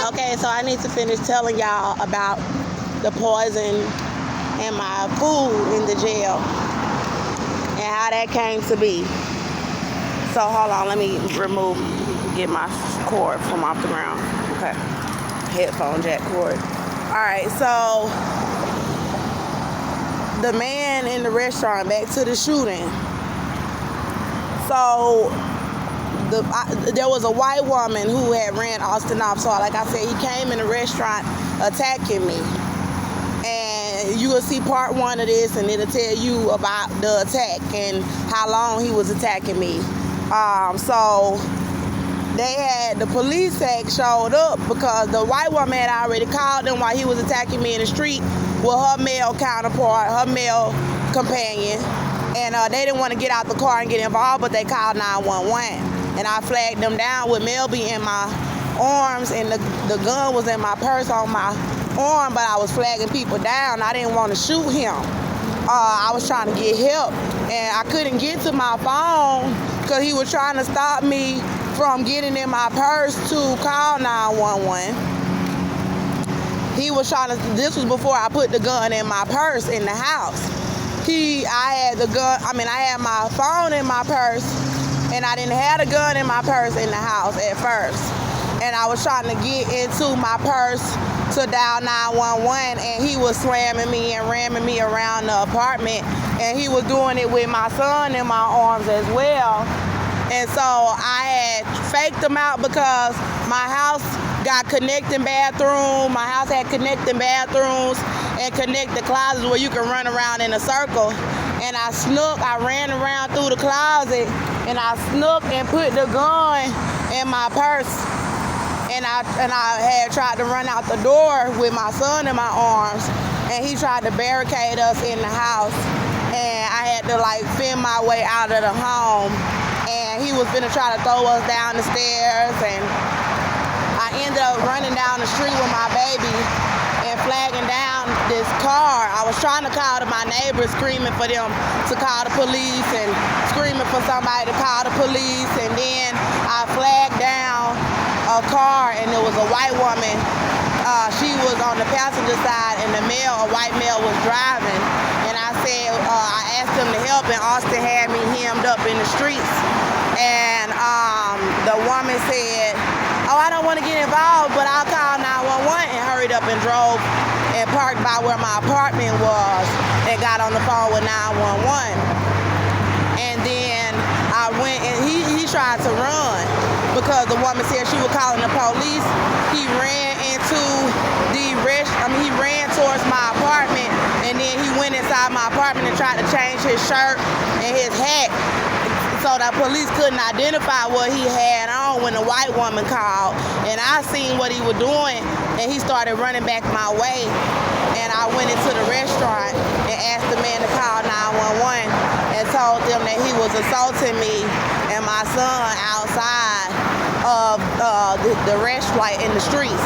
Okay, so I need to finish telling y'all about the poison in my food in the jail and how that came to be. So hold on, let me get my cord from off the ground. Okay, headphone jack cord. All right, so the man in the restaurant, back to the shooting. So there was a white woman who had ran Austin off. So like I said, he came in the restaurant attacking me. And you will see part 1 of this, and it'll tell you about the attack and how long he was attacking me. So the police had showed up because the white woman had already called them while he was attacking me in the street with her male counterpart, her male companion. And they didn't want to get out the car and get involved, but they called 911. And I flagged them down with Melby in my arms, and the gun was in my purse on my arm, but I was flagging people down. I didn't want to shoot him. I was trying to get help, and I couldn't get to my phone because he was trying to stop me from getting in my purse to call 911. He was trying to, this was before I put the gun in my purse in the house. I had my phone in my purse, and I didn't have the gun in my purse in the house at first. And I was trying to get into my purse to dial 911, and he was slamming me and ramming me around the apartment, and he was doing it with my son in my arms as well. And so I had faked him out because my house got connecting bathrooms. My house had connecting bathrooms and connected closets where you can run around in a circle. And I ran around through the closet, and I snuck and put the gun in my purse. And I had tried to run out the door with my son in my arms, and he tried to barricade us in the house. And I had to fend my way out of the home. And he was gonna try to throw us down the stairs, and I ended up running down the street with my baby and flagging down this car. I was trying to call to my neighbors, screaming for them to call the police and screaming for somebody to call the police. And then I flagged down a car, and it was a white woman. She was on the passenger side, and a white male was driving. And I said, I asked him to help, and Austin had me hemmed up in the streets. And the woman said, I don't want to get involved, but I'll call 911, and hurried up and drove and parked by where my apartment was and got on the phone with 911. And then I went, and he tried to run because the woman said she was calling the police. He ran he ran towards my apartment, and then he went inside my apartment and tried to change his shirt and his hat, so the police couldn't identify what he had on when the white woman called. And I seen what he was doing, and he started running back my way. And I went into the restaurant and asked the man to call 911 and told them that he was assaulting me and my son outside of the restaurant in the streets.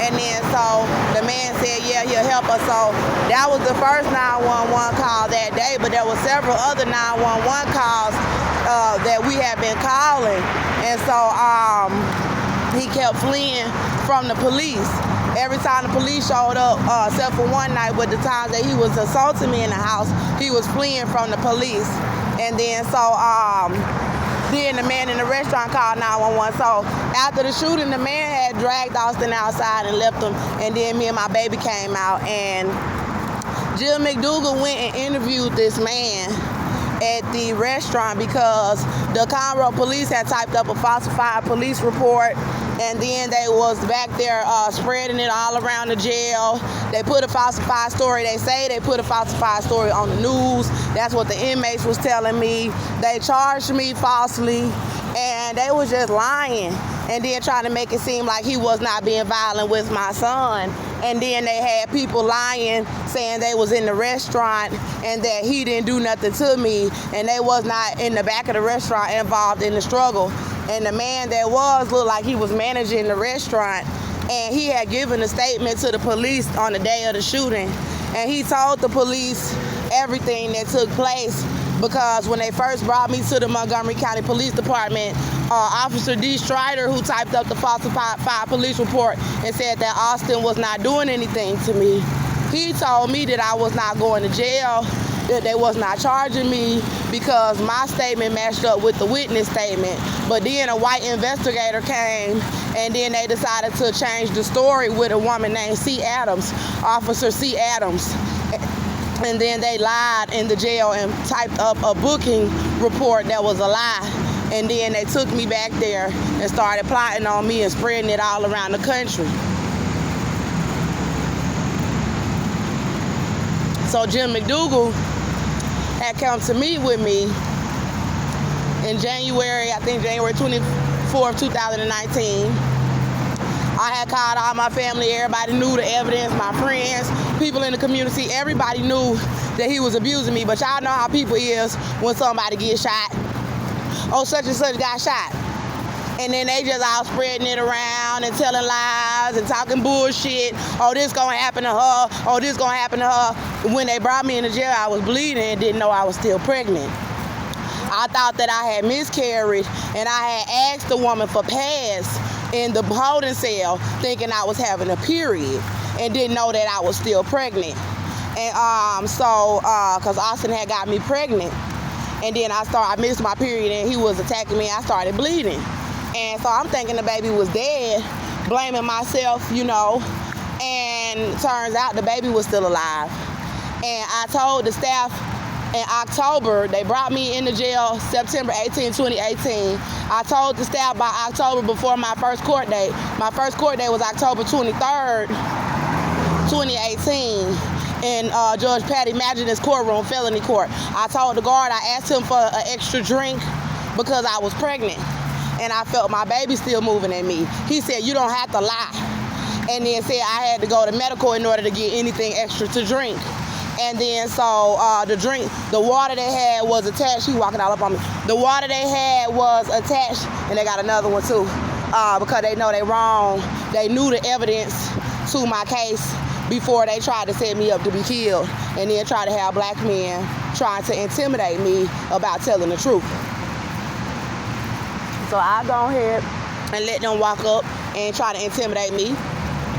And then so the man said, yeah, he'll help us. So that was the first 911 call that day, but there were several other 911 calls that we had been calling. And so he kept fleeing from the police. Every time the police showed up, except for one night, with the times that he was assaulting me in the house, he was fleeing from the police. And then so then the man in the restaurant called 911. So after the shooting, the man had dragged Austin outside and left him, and then me and my baby came out, and Jill McDougal went and interviewed this man at the restaurant because the Conroe police had typed up a falsified police report, and then they was back there spreading it all around the jail. They put a falsified story. They say they put a falsified story on the news. That's what the inmates was telling me. They charged me falsely, and they was just lying, and then trying to make it seem like he was not being violent with my son. And then they had people lying, saying they was in the restaurant and that he didn't do nothing to me, and they was not in the back of the restaurant involved in the struggle. And the man that was looked like he was managing the restaurant, and he had given a statement to the police on the day of the shooting. And he told the police everything that took place, because when they first brought me to the Montgomery County Police Department, Officer D. Strider, who typed up the falsified police report and said that Austin was not doing anything to me. He told me that I was not going to jail, that they was not charging me because my statement matched up with the witness statement. But then a white investigator came, and then they decided to change the story with a woman named C. Adams, Officer C. Adams. And then they lied in the jail and typed up a booking report that was a lie. And then they took me back there and started plotting on me and spreading it all around the country. So Jim McDougal had come to meet with me in January, I think January 24th, 2019. I had called all my family, everybody knew the evidence, my friends, people in the community, everybody knew that he was abusing me. But y'all know how people is when somebody gets shot. Oh, such and such got shot. And then they just all spreading it around and telling lies and talking bullshit. Oh, this gonna happen to her. Oh, this gonna happen to her. When they brought me into jail, I was bleeding and didn't know I was still pregnant. I thought that I had miscarried, and I had asked the woman for pads in the holding cell, thinking I was having a period, and didn't know that I was still pregnant. And cause Austin had got me pregnant, and then I missed my period, and he was attacking me. I started bleeding, and so I'm thinking the baby was dead, blaming myself, you know. And turns out the baby was still alive. And I told the staff in October, they brought me into jail September 18, 2018. I told the staff by October before my first court date. My first court date was October 23rd, 2018. In Judge Patty Magina's courtroom, felony court. I told the guard, I asked him for an extra drink because I was pregnant and I felt my baby still moving in me. He said, you don't have to lie. And then said I had to go to medical in order to get anything extra to drink. And then so the water they had was attached. He walking all up on me. The water they had was attached, and they got another one too, because they know they wrong. They knew the evidence to my case before they tried to set me up to be killed, and then try to have black men trying to intimidate me about telling the truth. So I go ahead and let them walk up and try to intimidate me,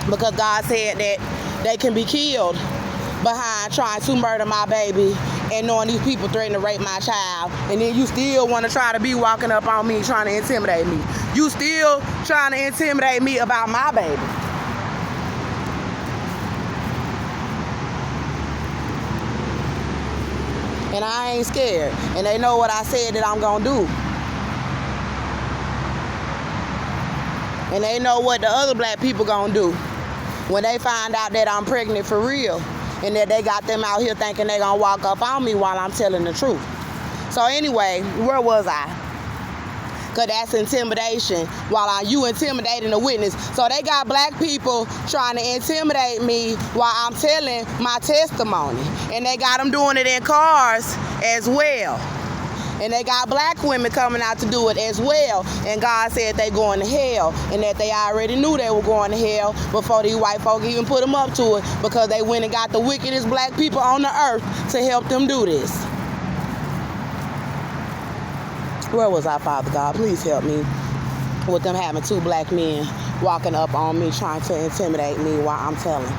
because God said that they can be killed behind trying to murder my baby and knowing these people threaten to rape my child. And then you still want to try to be walking up on me trying to intimidate me. You still trying to intimidate me about my baby. And I ain't scared. And they know what I said that I'm gonna do. And they know what the other black people gonna do when they find out that I'm pregnant for real, and that they got them out here thinking they gonna walk up on me while I'm telling the truth. So anyway, where was I? Because that's intimidation, while you intimidating a witness. So they got black people trying to intimidate me while I'm telling my testimony. And they got them doing it in cars as well. And they got black women coming out to do it as well. And God said they going to hell, and that they already knew they were going to hell before these white folk even put them up to it, because they went and got the wickedest black people on the earth to help them do this. Where was I, Father God? Please help me with them having two black men walking up on me trying to intimidate me while I'm telling.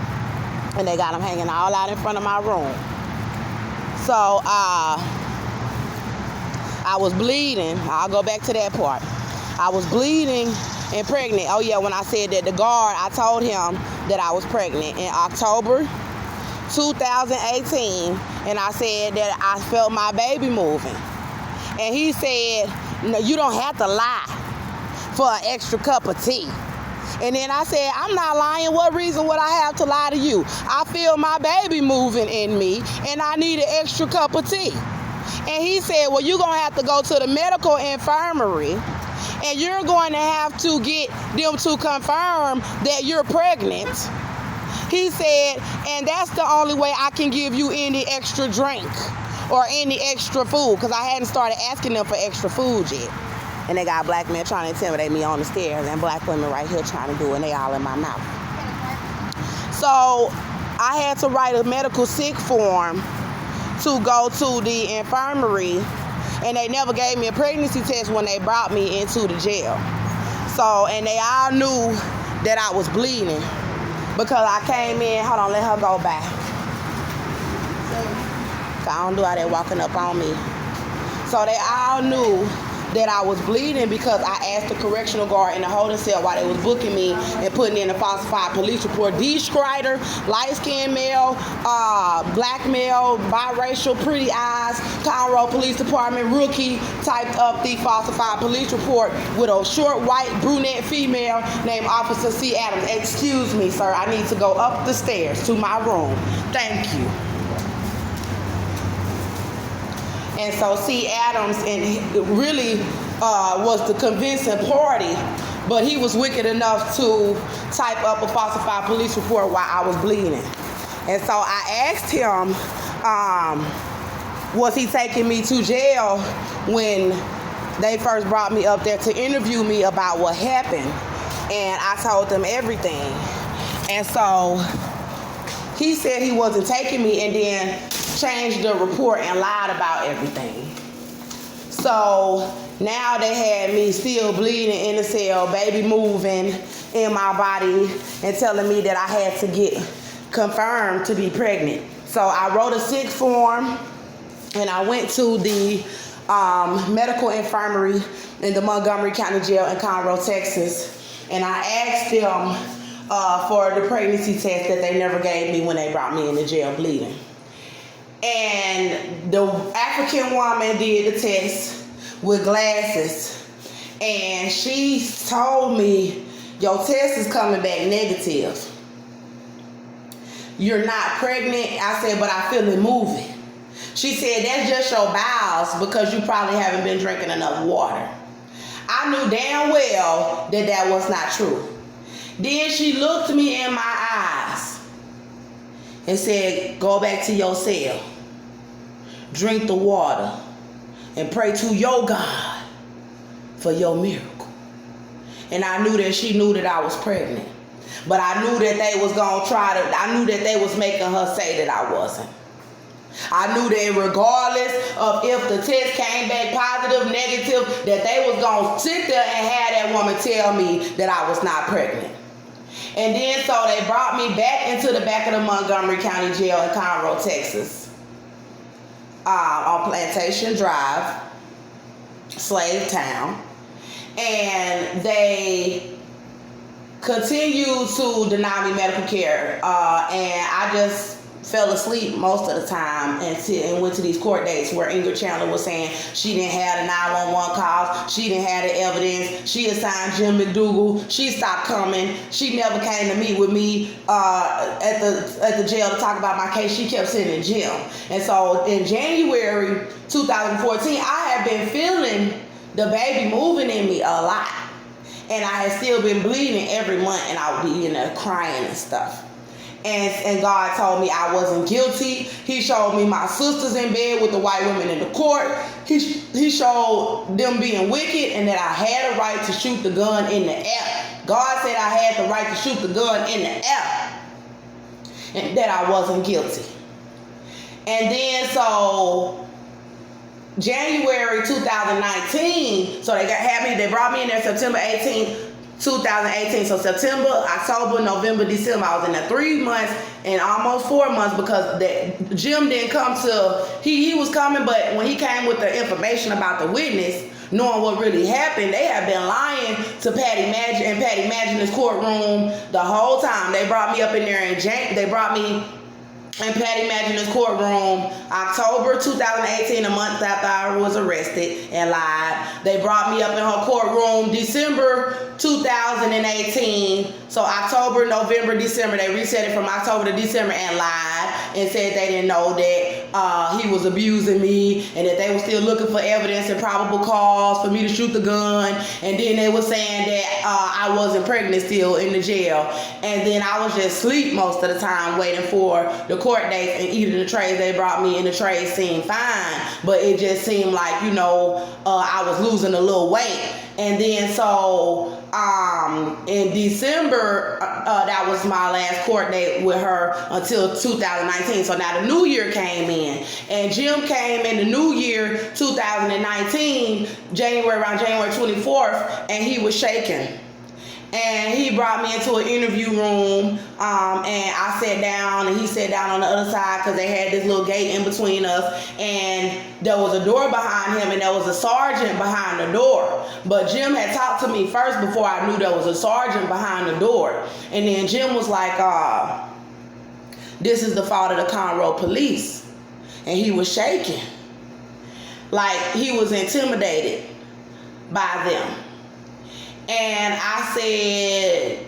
And they got them hanging all out in front of my room. So I was bleeding. I'll go back to that part. I was bleeding and pregnant. Oh yeah, when I said that the guard, I told him that I was pregnant in October 2018. And I said that I felt my baby moving. And he said, no, you don't have to lie for an extra cup of tea. And then I said, I'm not lying. What reason would I have to lie to you? I feel my baby moving in me, and I need an extra cup of tea. And he said, well, you're going to have to go to the medical infirmary, and you're going to have to get them to confirm that you're pregnant. He said, and that's the only way I can give you any extra drink or any extra food, because I hadn't started asking them for extra food yet. And they got black men trying to intimidate me on the stairs, and black women right here trying to do it, and they all in my mouth. So I had to write a medical sick form to go to the infirmary and they never gave me a pregnancy test when they brought me into the jail. So, and they all knew that I was bleeding because I came in. Hold on, let her go back. I don't do all that walking up on me. So they all knew that I was bleeding because I asked the correctional guard in the holding cell while they was booking me and putting in a falsified police report. D. Strider, light-skinned male, black male, biracial, pretty eyes, Conroe Police Department, rookie, typed up the falsified police report with a short, white, brunette female named Officer C. Adams. Excuse me, sir, I need to go up the stairs to my room. Thank you. And so C. Adams really was the convincing party, but he was wicked enough to type up a falsified police report while I was bleeding. And so I asked him, was he taking me to jail when they first brought me up there to interview me about what happened? And I told them everything. And so he said he wasn't taking me, and then changed the report and lied about everything. So now they had me still bleeding in the cell, baby moving in my body, and telling me that I had to get confirmed to be pregnant. So I wrote a sick form, and I went to the medical infirmary in the Montgomery County Jail in Conroe, Texas, and I asked them for the pregnancy test that they never gave me when they brought me in the jail bleeding. And the African woman did the test with glasses, and she told me, your test is coming back negative. You're not pregnant. I said, but I feel it moving. She said, that's just your bowels because you probably haven't been drinking enough water. I knew damn well that that was not true. Then she looked me in my eyes and said, go back to your cell. Drink the water and pray to your God for your miracle. And I knew that she knew that I was pregnant. But I knew that they was going to I knew that they was making her say that I wasn't. I knew that regardless of if the test came back positive, negative, that they was going to sit there and have that woman tell me that I was not pregnant. And then so they brought me back into the back of the Montgomery County Jail in Conroe, Texas. On Plantation Drive, Slave Town, and they continued to deny me medical care, and I just fell asleep most of the time and went to these court dates where Ingrid Chandler was saying she didn't have the 911 calls, she didn't have the evidence, she assigned Jim McDougal, she stopped coming, she never came to meet with me at the jail to talk about my case. She kept sending Jim. And so in January 2014, I had been feeling the baby moving in me a lot, and I had still been bleeding every month, and I would be in there crying and stuff. And God told me I wasn't guilty. He showed me my sisters in bed with the white women in the court. He showed them being wicked and that I had a right to shoot the gun in the air. God said I had the right to shoot the gun in the air and that I wasn't guilty. And then so January 2019, so they brought me in there September 18th, 2018. So September, October, November, December, I was in there 3 months and almost 4 months because Jim didn't come he was coming, but when he came with the information about the witness, knowing what really happened, they had been lying to Patty Madge in Patty Madge's courtroom the whole time. They brought me up in there they brought me in Patty Madge's courtroom October 2018, a month after I was arrested and lied. They brought me up in her courtroom December 2018. So October, November, December, they reset it from October to December and lied and said they didn't know that he was abusing me and that they were still looking for evidence and probable cause for me to shoot the gun. And then they were saying that I wasn't pregnant still in the jail. And then I was just asleep most of the time waiting for the court dates and eating the trays they brought me, and the trays seemed fine, but it just seemed like, I was losing a little weight. And then so in December, that was my last court date with her until 2019. So now the new year came in, and Jim came in the new year 2019, around January 24th, and he was shaking. And he brought me into an interview room, and I sat down, and he sat down on the other side because they had this little gate in between us, and there was a door behind him, and there was a sergeant behind the door. But Jim had talked to me first before I knew there was a sergeant behind the door. And then Jim was like, this is the fault of the Conroe police. And he was shaking. Like he was intimidated by them. And I said,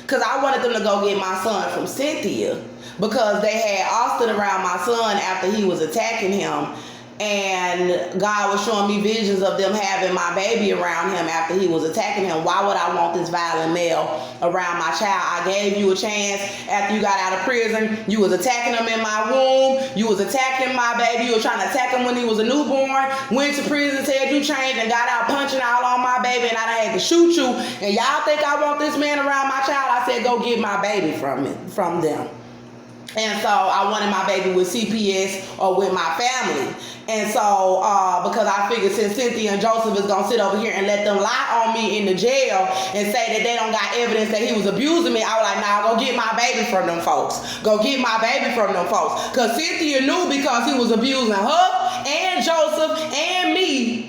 because I wanted them to go get my son from Cynthia, because they had Austin around my son after he was attacking him. And God was showing me visions of them having my baby around him after he was attacking him. Why would I want this violent male around my child? I gave you a chance after you got out of prison. You was attacking him in my womb. You was attacking my baby. You were trying to attack him when he was a newborn. Went to prison, said you changed, and got out punching all on my baby, and I done had to shoot you. And y'all think I want this man around my child? I said, go get my baby from them. And so I wanted my baby with CPS or with my family. And so, because I figured since Cynthia and Joseph is going to sit over here and let them lie on me in the jail and say that they don't got evidence that he was abusing me, I was like, nah, go get my baby from them folks. Go get my baby from them folks. Because Cynthia knew because he was abusing her and Joseph and me.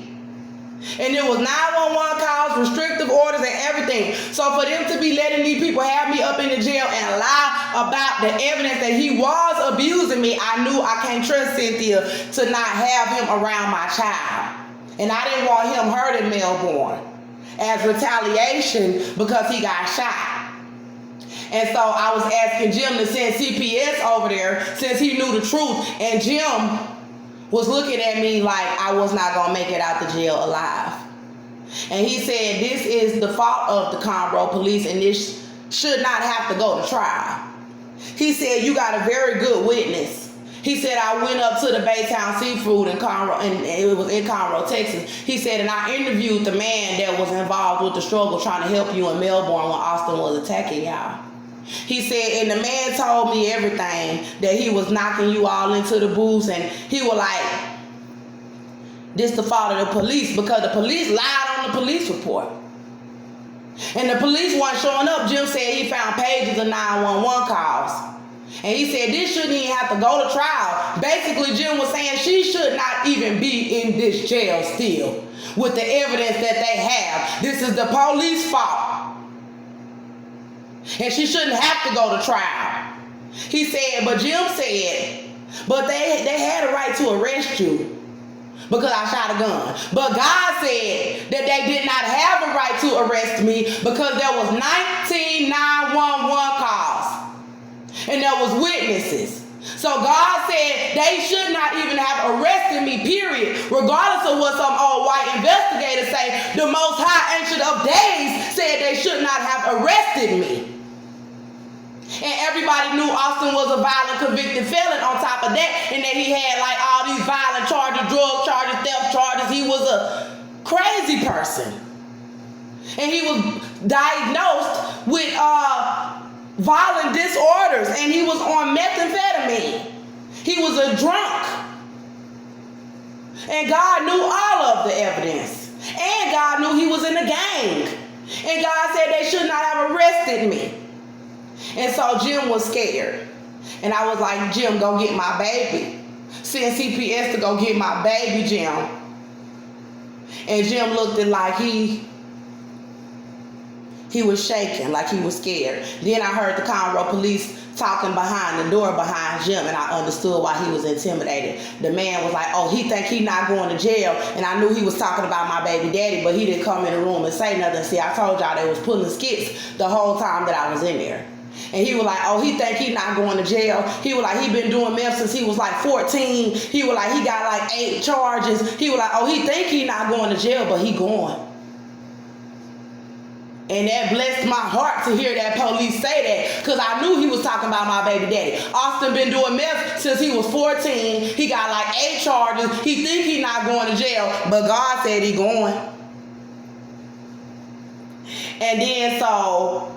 And there was 911 calls, restrictive orders, and everything. So for them to be letting these people have me up in the jail and lie about the evidence that he was abusing me, I knew I can't trust Cynthia to not have him around my child. And I didn't want him hurt in Melbourne as retaliation because he got shot. And so I was asking Jim to send CPS over there since he knew the truth. And Jim was looking at me like I was not going to make it out the jail alive. And he said, this is the fault of the Conroe police, and this should not have to go to trial. He said, you got a very good witness. He said, I went up to the Baytown Seafood in Conroe, and it was in Conroe, Texas. He said, and I interviewed the man that was involved with the struggle trying to help you in Melbourne when Austin was attacking y'all. He said, and the man told me everything, that he was knocking you all into the booths, and he was like, this the fault of the police, because the police lied on the police report. And the police weren't showing up. Jim said he found pages of 911 calls. And he said this shouldn't even have to go to trial. Basically, Jim was saying she should not even be in this jail still with the evidence that they have. This is the police fault. And she shouldn't have to go to trial. He said, but Jim said, but they had a right to arrest you because I shot a gun. But God said that they did not have a right to arrest me because there was 19 911 calls. And there was witnesses. So God said they should not even have arrested me, period. Regardless of what some old white investigators say, the Most High Ancient of Days said they should not have arrested me. And everybody knew Austin was a violent convicted felon on top of that, and that he had like all these violent charges, drug charges, theft charges. He was a crazy person. And he was diagnosed with violent disorders, and he was on methamphetamine. He was a drunk. And God knew all of the evidence. And God knew he was in a gang. And God said they should not have arrested me. And so Jim was scared. And I was like, Jim, go get my baby. Send CPS to go get my baby, Jim. And Jim looked at like he was shaking, like he was scared. Then I heard the Conroe police talking behind the door behind Jim, and I understood why he was intimidated. The man was like, oh, he think he not going to jail. And I knew he was talking about my baby daddy, but he didn't come in the room and say nothing. See, I told y'all they was pulling skits the whole time that I was in there. And he was like, oh, he think he not going to jail. He was like, he been doing meth since he was like 14. He was like, he got like 8 charges. He was like, oh, he think he not going to jail, but he going. And that blessed my heart to hear that police say that, because I knew he was talking about my baby daddy. Austin been doing meth since he was 14. He got like 8 charges. He think he not going to jail, but God said he going. And then so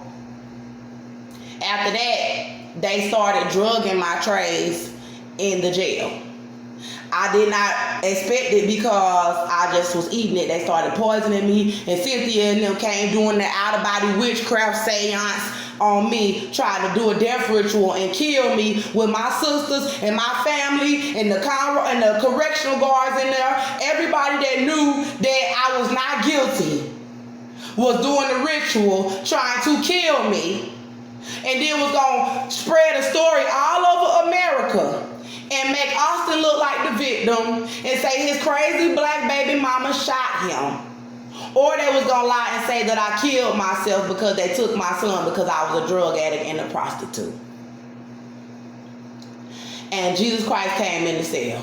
after that, they started drugging my trays in the jail. I did not expect it because I just was eating it. They started poisoning me, and Cynthia and them came doing the out-of-body witchcraft seance on me, trying to do a death ritual and kill me with my sisters and my family and the correctional guards in there. Everybody that knew that I was not guilty was doing the ritual, trying to kill me, and then was gonna spread a story all over America and make Austin look like the victim and say his crazy black baby mama shot him. Or they was gonna lie and say that I killed myself because they took my son because I was a drug addict and a prostitute. And Jesus Christ came in the cell.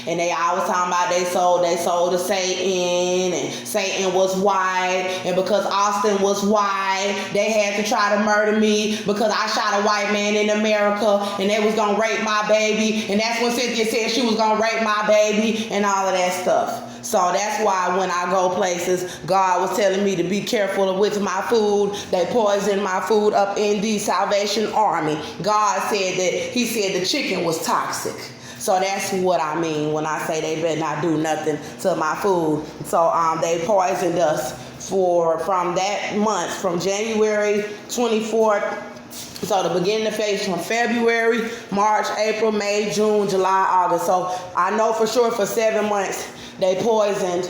And they always talking about they sold to Satan, and Satan was white, and because Austin was white, they had to try to murder me because I shot a white man in America, and they was gonna rape my baby, and that's when Cynthia said she was gonna rape my baby and all of that stuff. So that's why when I go places, God was telling me to be careful with my food. They poisoned my food up in the Salvation Army. God said that, he said the chicken was toxic. So that's what I mean when I say they better not do nothing to my food. So they poisoned us from that month, from January 24th. So the beginning of phase from February, March, April, May, June, July, August. So I know for sure for 7 months they poisoned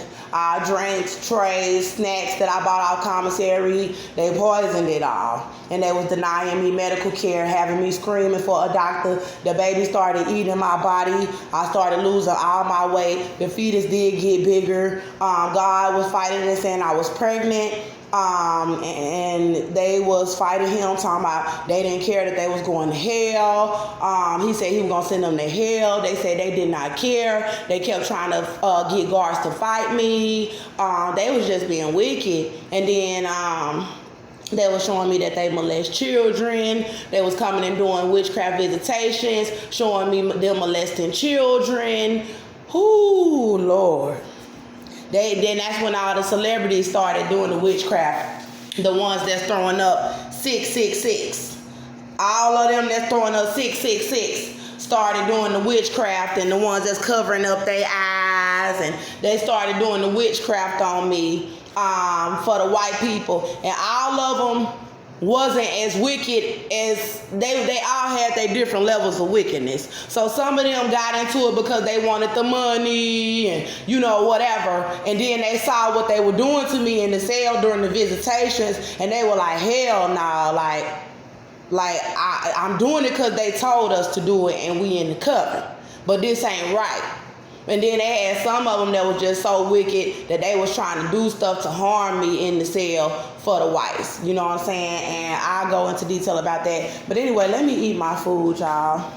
drinks, trays, snacks that I bought out commissary. They poisoned it all. And they was denying me medical care, having me screaming for a doctor. The baby started eating my body. I started losing all my weight. The fetus did get bigger. God was fighting and saying I was pregnant. And they was fighting him, talking about they didn't care that they was going to hell. He said he was going to send them to hell. They said they did not care. They kept trying to get guards to fight me. They was just being wicked. And then they was showing me that they molest children. They was coming and doing witchcraft visitations, showing me them molesting children. Ooh, Lord. Then that's when all the celebrities started doing the witchcraft. The ones that's throwing up 666. All of them that's throwing up 666 started doing the witchcraft, and the ones that's covering up their eyes, and they started doing the witchcraft on me for the white people. And all of them wasn't as wicked as they all had their different levels of wickedness. So some of them got into it because they wanted the money and whatever, and then they saw what they were doing to me in the cell during the visitations, and they were like, hell no, I'm doing it because they told us to do it and we in the covenant, but this ain't right. And then they had some of them that was just so wicked that they was trying to do stuff to harm me in the cell for the whites. You know what I'm saying? And I'll go into detail about that. But anyway, let me eat my food, y'all.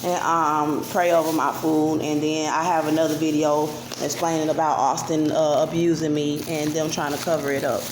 And pray over my food. And then I have another video explaining about Austin abusing me and them trying to cover it up.